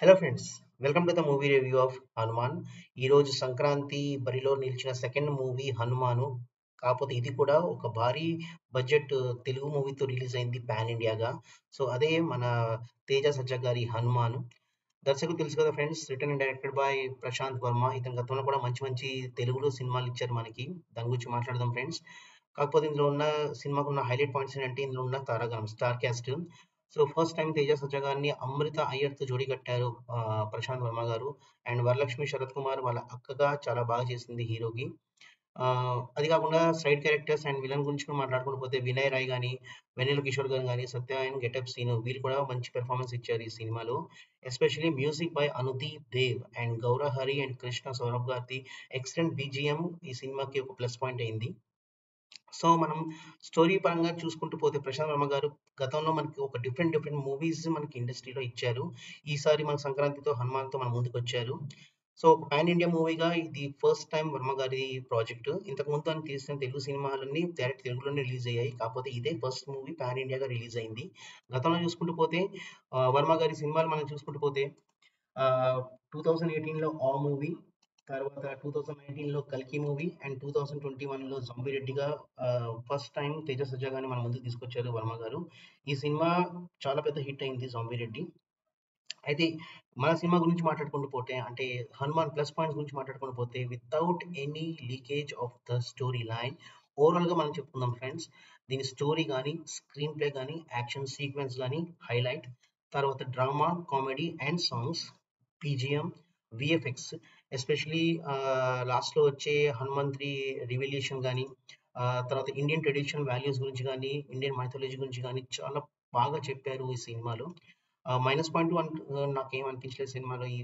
Hello friends, welcome to the movie review of Hanuman. ఈరోజు సంక్రాంతి బరిలో నిలిచిన సెకండ్ మూవీ హనుమాను. కాకపోతే ఇది కూడా ఒక భారీ బడ్జెట్ తెలుగు మూవీతో రిలీజ్ అయింది పాన్ ఇండియాగా. సో అదే మన తేజ సజ్జా గారి హనుమాను. దర్శకుడు తెలుసు కదా friends, return and directed by Prasanth Varma. ఇతను గతంలో కూడా మంచి మంచి తెలుగులో సినిమాలు ఇచ్చారు మనకి. దాని గురించి మాట్లాడదాం ఫ్రెండ్స్. కాకపోతే ఇందులో ఉన్న సినిమాకు ఉన్న హైలైట్ పాయింట్స్ ఏంటంటే ఇందులో ఉన్న తారాగణం star cast. So first time Teja Sajja గారిని అమృత అయ్యర్తో జోడీ కట్టారు ప్రశాంత్ వర్మ గారు. అండ్ వరలక్ష్మి శరత్ కుమార్ వాళ్ళ అక్కగా చాలా బాగా చేసింది హీరోకి. అది కాకుండా సైడ్ క్యారెక్టర్స్ అండ్ విలన్ గురించి కూడా మాట్లాడుకుంటూ పోతే వినయ్ రాయ్ గాని, వెన్నెల కిషోర్ గారు గాని, సత్యనారాయణ గెటప్ సీను వీళ్ళు కూడా మంచి పెర్ఫార్మెన్స్ ఇచ్చారు ఈ సినిమాలో. Especially music by Anudeep Dev and Gaurav Hari and Krishna Saurabh గారిది ఎక్సలెంట్ బీజిఎం ఈ సినిమాకి ఒక ప్లస్ పాయింట్ అయింది. సో మనం స్టోరీ పరంగా చూసుకుంటూ పోతే ప్రశాంత్ వర్మ గారు గతంలో మనకి ఒక డిఫరెంట్ డిఫరెంట్ మూవీస్ మనకి ఇండస్ట్రీలో ఇచ్చారు. ఈసారి మన సంక్రాంతితో హనుమాన్‌తో మన ముందుకొచ్చారు. సో ఒక పాన్ ఇండియా మూవీగా ఇది ఫస్ట్ టైమ్ వర్మ గారి ప్రాజెక్ట్. ఇంతకుముందు ఆయన తీసిన తెలుగు సినిమాలన్నీ డైరెక్ట్ తెలుగులోనే రిలీజ్ అయ్యాయి. కాకపోతే ఇదే ఫస్ట్ మూవీ పాన్ ఇండియాగా రిలీజ్ అయింది. గతంలో చూసుకుంటూ పోతే వర్మ గారి సినిమాలు మనం చూసుకుంటూ పోతే 2018లో 'ఆ' మూవీ, తర్వాత 2019లో 'కల్కి' మూవీ అండ్ 2021లో 'జంబిరెడ్డి'గా ఫస్ట్ టైమ్ తేజ సజ్జా గారిని మన ముందుకు తీసుకొచ్చారు వర్మ గారు. ఈ సినిమా చాలా పెద్ద హిట్ అయింది 'జంబిరెడ్డి'. అయితే మన సినిమా గురించి మాట్లాడుకుంటూ పోతే అంటే 'హనుమాన్' ప్లస్ పాయింట్స్ గురించి మాట్లాడుకుంటూ పోతే without any leakage of the story line ఓవరాల్‌గా మనం చెప్పుకుందాం ఫ్రెండ్స్. దీని స్టోరీ గాని, స్క్రీన్ ప్లే గాని, యాక్షన్ సీక్వెన్స్ గాని హైలైట్. తర్వాత drama, comedy and songs, BGM, VFX especially లాస్ట్‌లో వచ్చే హనుమంత్రి రివెల్యూషన్ గాని, తర్వాత ఇండియన్ ట్రెడిషనల్ వాల్యూస్ గురించి గాని, ఇండియన్ మైథాలజీ గురించి గాని చాలా బాగా చెప్పారు ఈ సినిమాలో. మైనస్ పాయింట్ నాకేం అనిపించలేదు సినిమాలో ఈ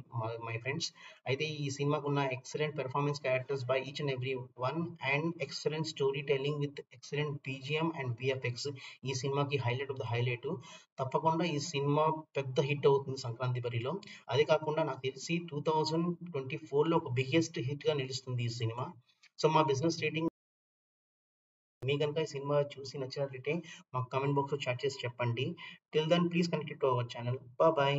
మై ఫ్రెండ్స్. అయితే ఈ సినిమాకున్న excellent performance characters by each and every one and excellent story telling with excellent BGM and VFX ఈ సినిమాకి హైలైట్ ఆఫ్ ద హైలైట్. తప్పకుండా ఈ సినిమా పెద్ద హిట్ అవుతుంది సంక్రాంతి బరిలో. అదే కాకుండా నాకు తెలిసి 2024లో ఒక బిగ్గెస్ట్ హిట్‌గా నిలుస్తుంది ఈ సినిమా. సో మా బిజినెస్ రేటింగ్ మీకు గనుక ఈ సినిమా చూసి నచ్చినట్లయితే మాకు కామెంట్ బాక్స్‌లో చాట్ చేసి చెప్పండి. Till then please connect to our channel. Bye.